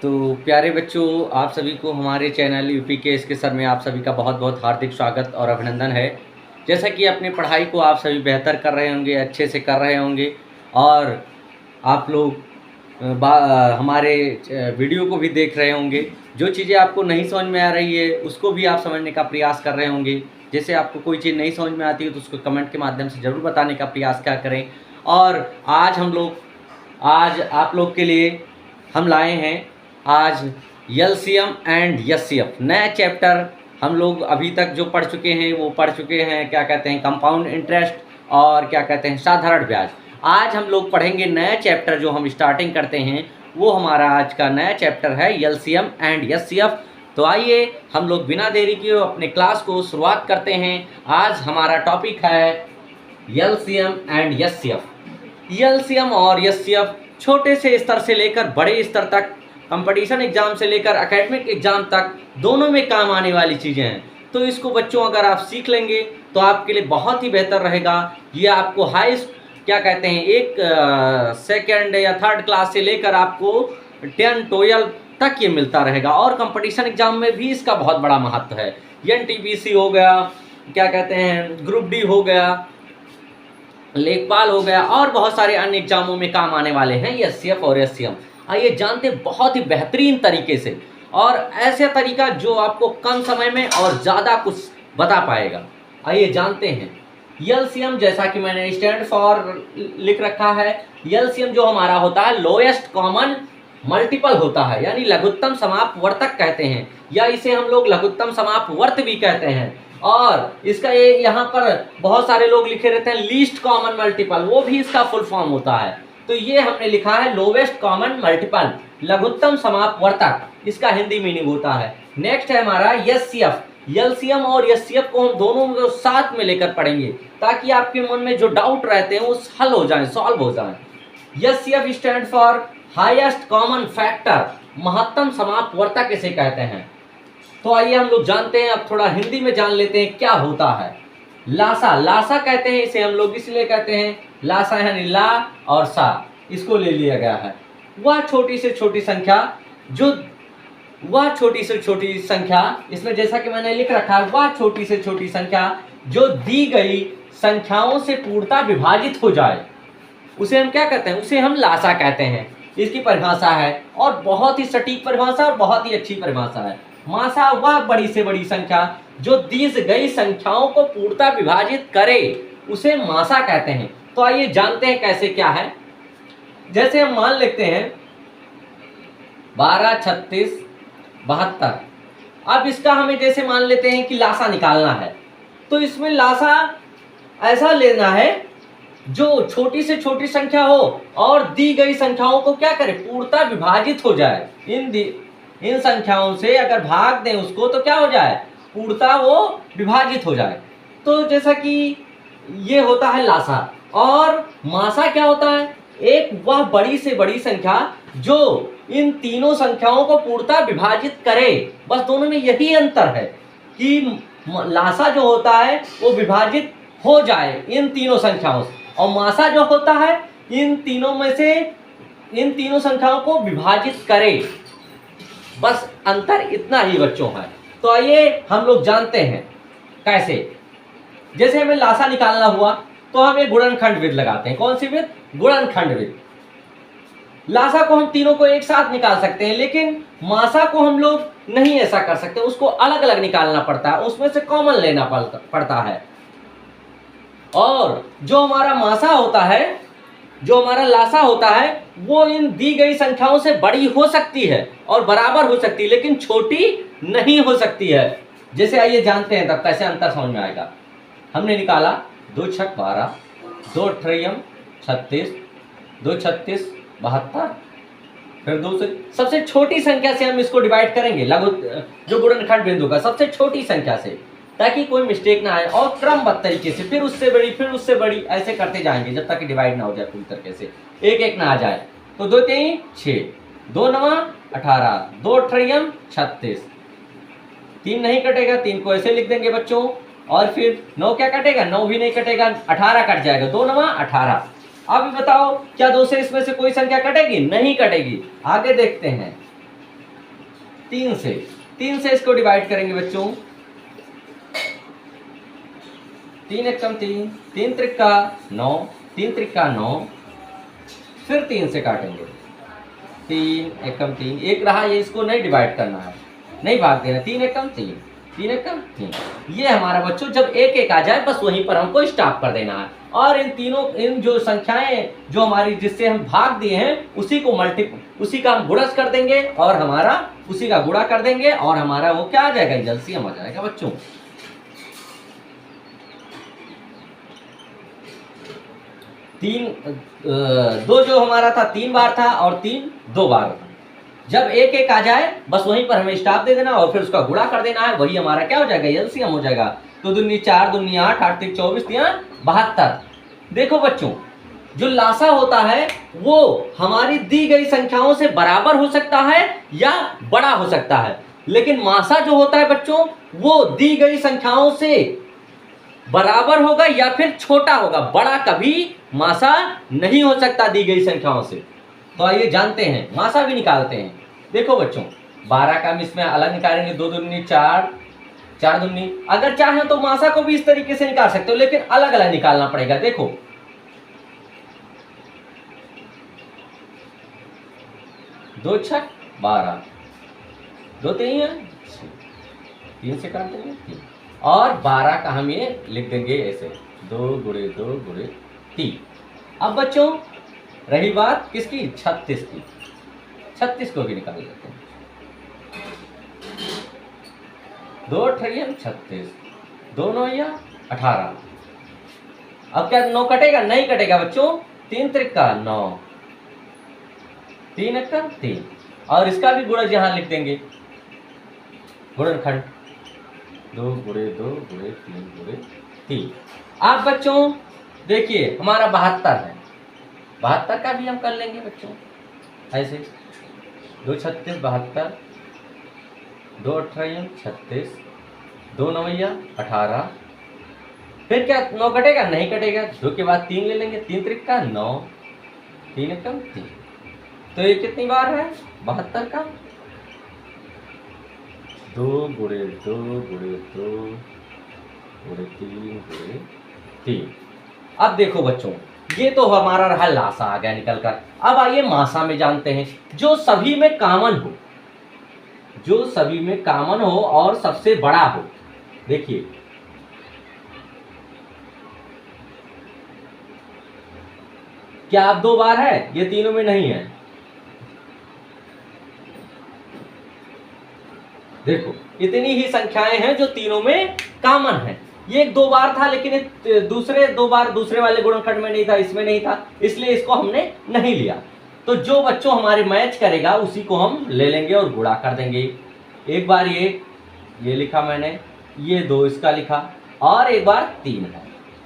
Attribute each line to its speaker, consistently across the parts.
Speaker 1: तो प्यारे बच्चों, आप सभी को हमारे चैनल यूपी के इसके सर में आप सभी का बहुत बहुत हार्दिक स्वागत और अभिनंदन है। जैसा कि अपनी पढ़ाई को आप सभी बेहतर कर रहे होंगे, अच्छे से कर रहे होंगे और आप लोग हमारे वीडियो को भी देख रहे होंगे। जो चीज़ें आपको नहीं समझ में आ रही है उसको भी आप समझने का प्रयास कर रहे होंगे। जैसे आपको कोई चीज़ नहीं समझ में आती है तो उसको कमेंट के माध्यम से ज़रूर बताने का प्रयास क्या करें। और आज आप लोग के लिए हम लाए हैं आज एलसीएम एंड एचसीएफ नया चैप्टर। हम लोग अभी तक जो पढ़ चुके हैं वो पढ़ चुके हैं, क्या कहते हैं, कंपाउंड इंटरेस्ट और क्या कहते हैं, साधारण ब्याज। आज हम लोग पढ़ेंगे नया चैप्टर जो हम स्टार्टिंग करते हैं, वो हमारा आज का नया चैप्टर है एलसीएम एंड एचसीएफ। तो आइए हम लोग बिना देरी किए अपने क्लास को शुरुआत करते हैं। आज हमारा टॉपिक है एलसीएम एंड एचसीएफ। एलसीएम और एचसीएफ छोटे से स्तर से लेकर बड़े स्तर तक, कंपटीशन एग्जाम से लेकर एकेडमिक एग्जाम तक दोनों में काम आने वाली चीज़ें हैं। तो इसको बच्चों अगर आप सीख लेंगे तो आपके लिए बहुत ही बेहतर रहेगा। ये आपको क्या कहते हैं, एक सेकेंड या थर्ड क्लास से लेकर आपको 10 12 तक ये मिलता रहेगा। और कंपटीशन एग्जाम में भी इसका बहुत बड़ा महत्व है। एनटीपीसी हो गया, क्या कहते हैं, ग्रुप डी हो गया, लेखपाल हो गया और बहुत सारे अन्य एग्जामों में काम आने वाले हैं ये एचसीएफ और एचसीएम। आइए जानते हैं बहुत ही बेहतरीन तरीके से, और ऐसा तरीका जो आपको कम समय में और ज़्यादा कुछ बता पाएगा। आइए जानते हैं। एलसीएम, जैसा कि मैंने स्टैंड फॉर लिख रखा है, एलसीएम जो हमारा होता है लोएस्ट कॉमन मल्टीपल होता है, यानी लघुत्तम समापवर्तक कहते हैं, या इसे हम लोग लघुत्तम समापवर्त भी कहते हैं। और इसका ये यहाँ पर बहुत सारे लोग लिखे रहते हैं लीस्ट कॉमन मल्टीपल, वो भी इसका फुल फॉर्म होता है। तो ये हमने लिखा है लोवेस्ट कॉमन मल्टीपल, लघुत्तम समापवर्तक, इसका हिंदी मीनिंग होता है। नेक्स्ट है हमारा एचसीएफ। एलसीएम और एचसीएफ को हम दोनों को साथ में लेकर पढ़ेंगे ताकि आपके मन में जो डाउट रहते हैं वो हल हो जाए, सॉल्व हो जाए। HCF stand for highest common factor, महत्तम समापवर्तक इसे कहते हैं। तो आइए हम लोग जानते हैं, अब थोड़ा हिंदी में जान लेते हैं क्या होता है। लासा, लासा कहते हैं इसे हम लोग इसलिए कहते हैं, लासा यानी ला और सा, इसको ले लिया गया है। वह छोटी से छोटी संख्या इसमें जैसा कि मैंने लिख रखा है, वह छोटी से छोटी संख्या जो दी गई संख्याओं से पूर्णतः विभाजित हो जाए, उसे हम क्या कहते हैं, उसे हम लासा कहते हैं। इसकी परिभाषा है और बहुत ही सटीक परिभाषा और बहुत ही अच्छी परिभाषा है। मासा वह बड़ी से बड़ी संख्या जो दी गई संख्याओं को पूर्णतः विभाजित करे, उसे मासा कहते हैं। तो आइए जानते हैं कैसे क्या है। जैसे हम मान लेते हैं 12, 36, 72। अब इसका हमें जैसे मान लेते हैं कि लासा निकालना है, तो इसमें लासा ऐसा लेना है जो छोटी से छोटी संख्या हो और दी गई संख्याओं को क्या करे, पूर्णतः विभाजित हो जाए। इन संख्याओं से अगर भाग दें उसको तो क्या हो जाए, पूर्णतः वो विभाजित हो जाए। तो जैसा कि ये होता है लासा। और मासा क्या होता है, एक वह बड़ी से बड़ी संख्या जो इन तीनों संख्याओं को पूर्णतः विभाजित करे। बस दोनों में यही अंतर है कि लासा जो होता है वो विभाजित हो जाए इन तीनों संख्याओं से, और मासा जो होता है इन तीनों संख्याओं को विभाजित करे। बस अंतर इतना ही बच्चों है। तो आइए हम लोग जानते हैं कैसे। जैसे हमें लासा निकालना हुआ तो हम एक गुणनखंड विधि लगाते हैं। कौन सी विधि, गुणनखंड विधि। लासा को हम तीनों को एक साथ निकाल सकते हैं, लेकिन मासा को हम लोग नहीं ऐसा कर सकते, उसको अलग अलग निकालना पड़ता है, उसमें से कॉमन लेना पड़ता है। और जो हमारा मासा होता है, जो हमारा लासा होता है, वो इन दी गई संख्याओं से बड़ी हो सकती है और बराबर हो सकती है, लेकिन छोटी नहीं हो सकती है। जैसे आइए जानते हैं तब कैसे अंतर समझ में आएगा। हमने निकाला 2 छक 12, 2 अठरियम 36, 2 36 72, फिर 2 से सबसे छोटी संख्या से हम इसको डिवाइड करेंगे, जो गुणनखंड बिंदु का सबसे छोटी संख्या से, ताकि कोई मिस्टेक ना आए। और क्रमबद्ध तरीके से फिर उससे बड़ी, फिर उससे बड़ी, ऐसे करते जाएंगे जब तक कि डिवाइड ना हो जाए पूरी तरीके से, एक एक ना आ जाए। तो 2 3 6, 2 9 18, 2 अठरियम 36, 3 नहीं कटेगा, 3 को ऐसे लिख देंगे बच्चों। और फिर 9 क्या कटेगा, 9 भी नहीं कटेगा, 18 कट जाएगा, 2 9 18। अब बताओ क्या 2 से इसमें से कोई संख्या कटेगी, नहीं कटेगी। आगे देखते हैं। 3 से, 3 से इसको डिवाइड करेंगे बच्चों। 3 एकम 3, 3 त्रिका 9, 3 त्रिका 9, फिर 3 से काटेंगे। 3 एकम 3, एक रहा, ये इसको नहीं डिवाइड करना है, नहीं भाग देना। 3 एकम 3, 3 एकम 3। ये हमारा बच्चों जब एक एक आ जाए बस वहीं पर हमको स्टॉप कर देना है। और इन तीनों, इन जो संख्याएं जो हमारी जिससे हम भाग दिए हैं उसी का हम गुणज कर देंगे और हमारा उसी का गुणा कर देंगे और हमारा वो क्या आ जाएगा, एलसीएम आ जाएगा बच्चों। दो जो हमारा था 3 बार था और 3 2 बार था। जब एक एक आ जाए बस वहीं पर हमें स्टॉप दे देना और फिर उसका गुणा कर देना है, वही हमारा क्या हो जाएगा, एलसीएम हो जाएगा। तो 2 दूनी 4, 2 दूनी 8, 8 3 24, 3 72। देखो बच्चों, जो लासा होता है वो हमारी दी गई संख्याओं से बराबर हो सकता है या बड़ा हो सकता है, लेकिन मासा जो होता है बच्चों वो दी गई संख्याओं से बराबर होगा या फिर छोटा होगा, बड़ा कभी मासा नहीं हो सकता दी गई संख्याओं से। तो आइए जानते हैं, मासा भी निकालते हैं। देखो बच्चों, 12 का हम इसमें अलग निकालेंगे। 2 दूनी 4, 4 दूनी, अगर चाहें तो मासा को भी इस तरीके से निकाल सकते हो, लेकिन अलग अलग निकालना पड़ेगा। देखो 2 छक 12, 2 3 3 से काट देंगे 3, और 12 का हम ये लिख देंगे ऐसे 2 गुणे 2 गुणे 3। अब बच्चों रही बात किसकी, 36 की। 36 को भी निकाल लेते हैं। 2 अठरियम 36, 2 9 18। अब क्या 9 कटेगा, नहीं कटेगा बच्चों। 3 त्रिका 9, 3 एकम 3, और इसका भी गुणज यहां लिख देंगे, गुणनखंड 2 गुणे 2 गुणे 3 गुणे 3। आप बच्चों देखिए हमारा 72 है, 72 का भी हम कर लेंगे बच्चों ऐसे। 2 36 72, 2 अठारह 36, 2 9 18। फिर क्या 9 कटेगा, नहीं कटेगा। 2 के बाद 3 ले लेंगे, 3 त्रिका 9, 3 एकम 3। तो ये कितनी बार है, 72 का। 2 गुणे 2 गुणे 2 गुणे 3 गुणे 3। अब देखो बच्चों, ये तो हमारा रहा लासा आ गया निकल कर। अब आइए मासा में जानते हैं, जो सभी में कॉमन हो, जो सभी में कॉमन हो और सबसे बड़ा हो। देखिए क्या आप 2 बार है, ये तीनों में नहीं है। देखो इतनी ही संख्याएं हैं जो तीनों में कॉमन है। ये 2 बार था, लेकिन दूसरे 2 बार दूसरे वाले गुणनखंड में नहीं था, इसमें नहीं था, इसलिए इसको हमने नहीं लिया। तो जो बच्चों हमारे मैच करेगा उसी को हम ले लेंगे और गुणा कर देंगे। एक बार ये लिखा मैंने, ये 2 इसका लिखा, और एक बार 3 है।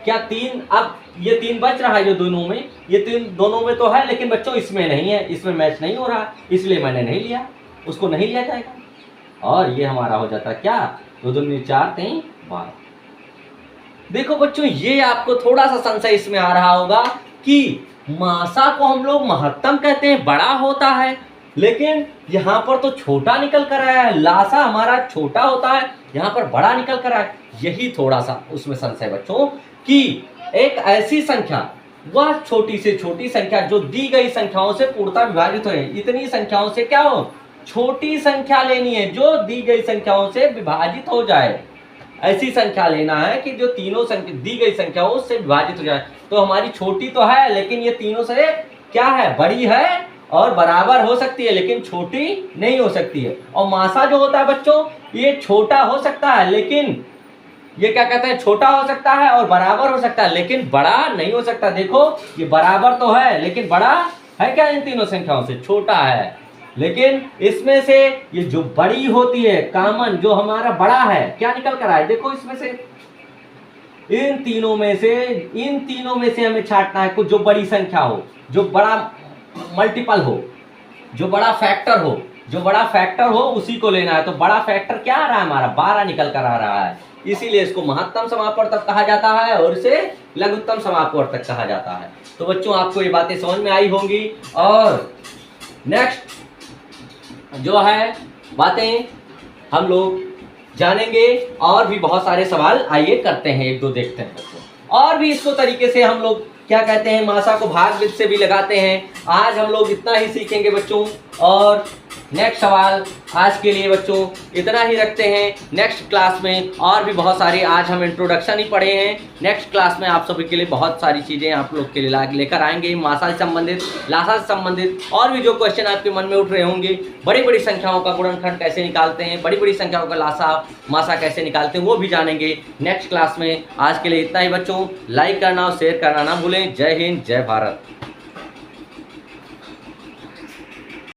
Speaker 1: क्या 3, अब ये 3 बच रहा है जो दोनों में, ये 3 दोनों में तो है, लेकिन बच्चों इसमें नहीं है, इसमें मैच नहीं हो रहा, इसलिए मैंने नहीं लिया, उसको नहीं लिया जाएगा। और ये हमारा हो जाता क्या, 2 दूनी 4 3 12। देखो बच्चों, ये आपको थोड़ा सा संशय इसमें आ रहा होगा कि मासा को हम लोग महत्तम कहते हैं, बड़ा होता है, लेकिन यहाँ पर तो छोटा निकल कर आया है। लासा हमारा छोटा होता है, यहाँ पर बड़ा निकल कर आया। यही थोड़ा सा उसमें संशय बच्चों कि एक ऐसी संख्या, वह छोटी से छोटी संख्या जो दी गई संख्याओं से पूर्णतः विभाजित हो। इतनी संख्याओं से क्या हो, छोटी संख्या लेनी है जो दी गई संख्याओं से विभाजित हो जाए। ऐसी संख्या लेना है कि जो तीनों संख्या दी गई संख्याओं से विभाजित हो जाए। तो हमारी छोटी तो है, लेकिन ये तीनों से क्या है, बड़ी है और बराबर हो सकती है, लेकिन छोटी नहीं हो सकती है। और मासा जो होता है बच्चों, ये छोटा हो सकता है, लेकिन ये क्या कहते हैं, छोटा हो सकता है और बराबर हो सकता है, लेकिन बड़ा नहीं हो सकता। देखो ये बराबर तो है, लेकिन बड़ा है क्या, इन तीनों संख्याओं से छोटा है। लेकिन इसमें से ये जो बड़ी होती है, कॉमन जो हमारा बड़ा है, क्या निकल कर आए, देखो इसमें से इन तीनों में से हमें छांटना है कुछ जो बड़ी संख्या हो, जो बड़ा मल्टीपल हो, जो बड़ा फैक्टर हो, उसी को लेना है। तो बड़ा फैक्टर क्या आ रहा है हमारा, 12 निकल कर आ रहा है, इसीलिए इसको महत्तम समापवर्तक कहा जाता है और इसे लघुत्तम समापवर्तक कहा जाता है। तो बच्चों आपको ये बातें समझ में आई होंगी। और नेक्स्ट जो है बातें हम लोग जानेंगे और भी बहुत सारे सवाल आइए करते हैं, एक दो देखते हैं बच्चों। और भी इसको तरीके से हम लोग क्या कहते हैं, मासा को भाग विध से भी लगाते हैं। आज हम लोग इतना ही सीखेंगे बच्चों, और नेक्स्ट सवाल आज के लिए बच्चों इतना ही रखते हैं। नेक्स्ट क्लास में और भी बहुत सारे, आज हम इंट्रोडक्शन ही पढ़े हैं, नेक्स्ट क्लास में आप सभी के लिए बहुत सारी चीज़ें आप लोग के लिए लेकर आएंगे, मासा से संबंधित, लासा से संबंधित, और भी जो क्वेश्चन आपके मन में उठ रहे होंगे, बड़ी बड़ी संख्याओं का गुणनखंड कैसे निकालते हैं, बड़ी बड़ी संख्याओं का लासा मासा कैसे निकालते हैं, वो भी जानेंगे नेक्स्ट क्लास में। आज के लिए इतना ही बच्चों, लाइक करना और शेयर करना ना भूलें। जय हिंद, जय भारत।